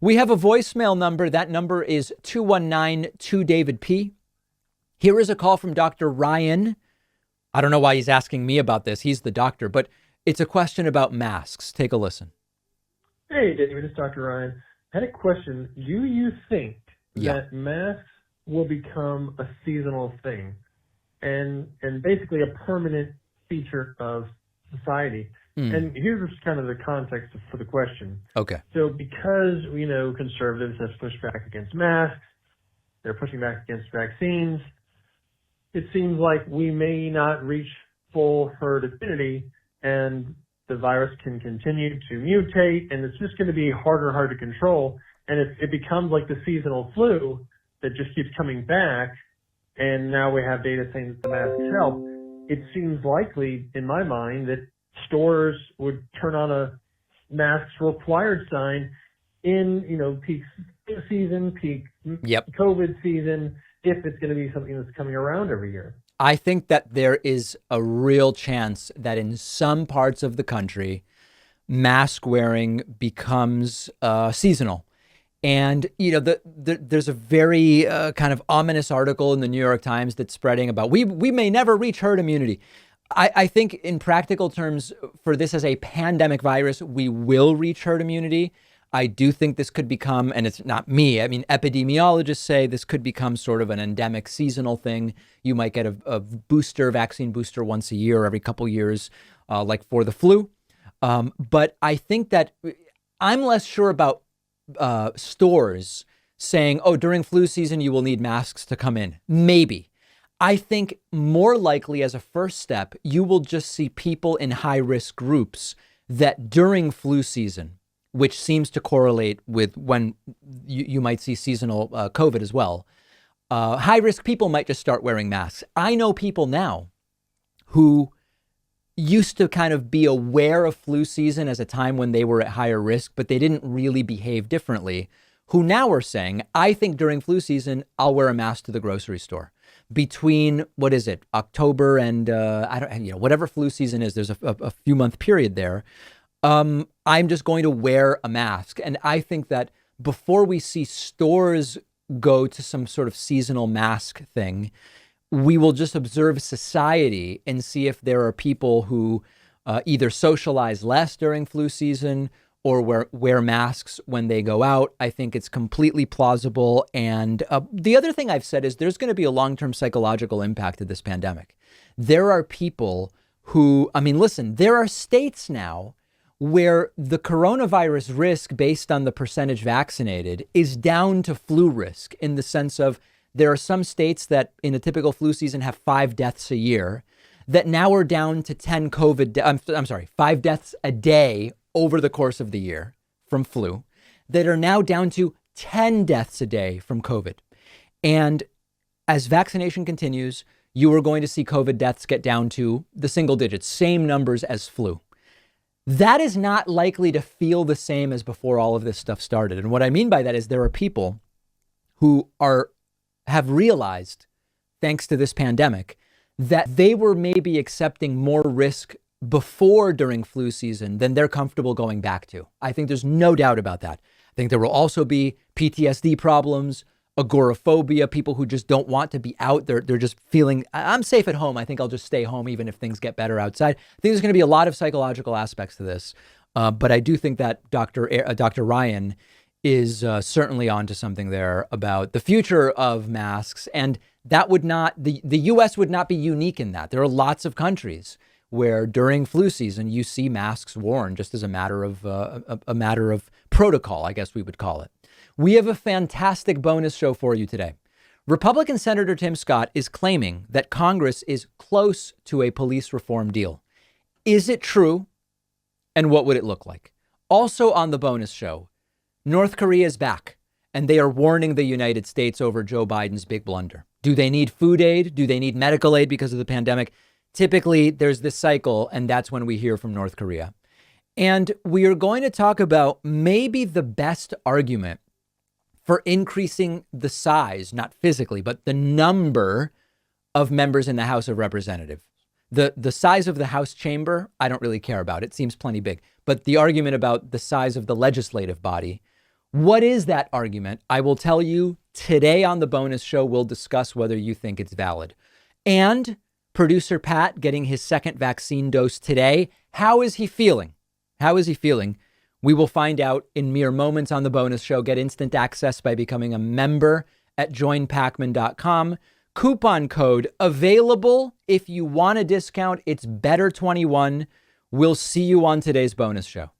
We have a voicemail number. That number is 219-2-David-P. Here is a call from Dr. Ryan. I don't know why he's asking me about this. He's the doctor, but it's a question about masks. Take a listen. Hey, David, it's Dr. Ryan. I had a question. Do you think that masks will become a seasonal thing and basically a permanent feature of society? And here's kind of the context for the question. Okay. So because, conservatives have pushed back against masks, they're pushing back against vaccines, it seems like we may not reach full herd immunity and the virus can continue to mutate and it's just going to be harder and harder to control. And it becomes like the seasonal flu that just keeps coming back. And now we have data saying that the masks help. It seems likely in my mind that stores would turn on a masks required sign in, peak season, peak COVID season, if it's going to be something that's coming around every year. I think that there is a real chance that in some parts of the country, mask wearing becomes seasonal. And, there's a very kind of ominous article in the New York Times that's spreading about we may never reach herd immunity. I think in practical terms, for this as a pandemic virus, we will reach herd immunity. I do think this could become, and it's not me, I mean, epidemiologists say this could become sort of an endemic seasonal thing. You might get a vaccine booster once a year, every couple years, like for the flu. But I think that I'm less sure about stores saying, oh, during flu season, you will need masks to come in. Maybe. I think more likely as a first step, you will just see people in high risk groups that during flu season, which seems to correlate with when you might see seasonal COVID as well, high risk people might just start wearing masks. I know people now who used to kind of be aware of flu season as a time when they were at higher risk, but they didn't really behave differently, who now are saying, I think during flu season, I'll wear a mask to the grocery store. Between, October and, whatever flu season is, there's a few month period there. I'm just going to wear a mask. And I think that before we see stores go to some sort of seasonal mask thing, we will just observe society and see if there are people who either socialize less during flu season or wear masks when they go out. I think it's completely plausible. And the other thing I've said is there's going to be a long-term psychological impact of this pandemic. There are people who, there are states now where the coronavirus risk based on the percentage vaccinated is down to flu risk, in the sense of there are some states that in a typical flu season have 5 deaths a year that now are down to 10 5 deaths a day over the course of the year from flu, that are now down to 10 deaths a day from COVID. And as vaccination continues, you are going to see COVID deaths get down to the single digits, same numbers as flu. That is not likely to feel the same as before all of this stuff started. And what I mean by that is there are people who have realized, thanks to this pandemic, that they were maybe accepting more risk before during flu season than they're comfortable going back to. I think there's no doubt about that. I think there will also be PTSD problems, agoraphobia, people who just don't want to be out. They're just feeling, I'm safe at home. I think I'll just stay home even if things get better outside. I think there's going to be a lot of psychological aspects to this. But I do think that Dr. Ryan is certainly onto something there about the future of masks. And that would not, the US would not be unique in that. There are lots of countries where during flu season, you see masks worn just as a matter of protocol, I guess we would call it. We have a fantastic bonus show for you today. Republican Senator Tim Scott is claiming that Congress is close to a police reform deal. Is it true? And what would it look like? Also on the bonus show, North Korea is back, and they are warning the United States over Joe Biden's big blunder. Do they need food aid? Do they need medical aid because of the pandemic? Typically, there's this cycle, and that's when we hear from North Korea. And we are going to talk about maybe the best argument for increasing the size, not physically, but the number of members in the House of Representatives. The size of the House chamber, I don't really care about. It seems plenty big. But the argument about the size of the legislative body What is that argument? I will tell you today on the bonus show. We'll discuss whether you think it's valid. And producer Pat getting his second vaccine dose today. How is he feeling? How is he feeling? We will find out in mere moments on the bonus show. Get instant access by becoming a member at joinpakman.com. Coupon code available if you want a discount. It's better 21. We'll see you on today's bonus show.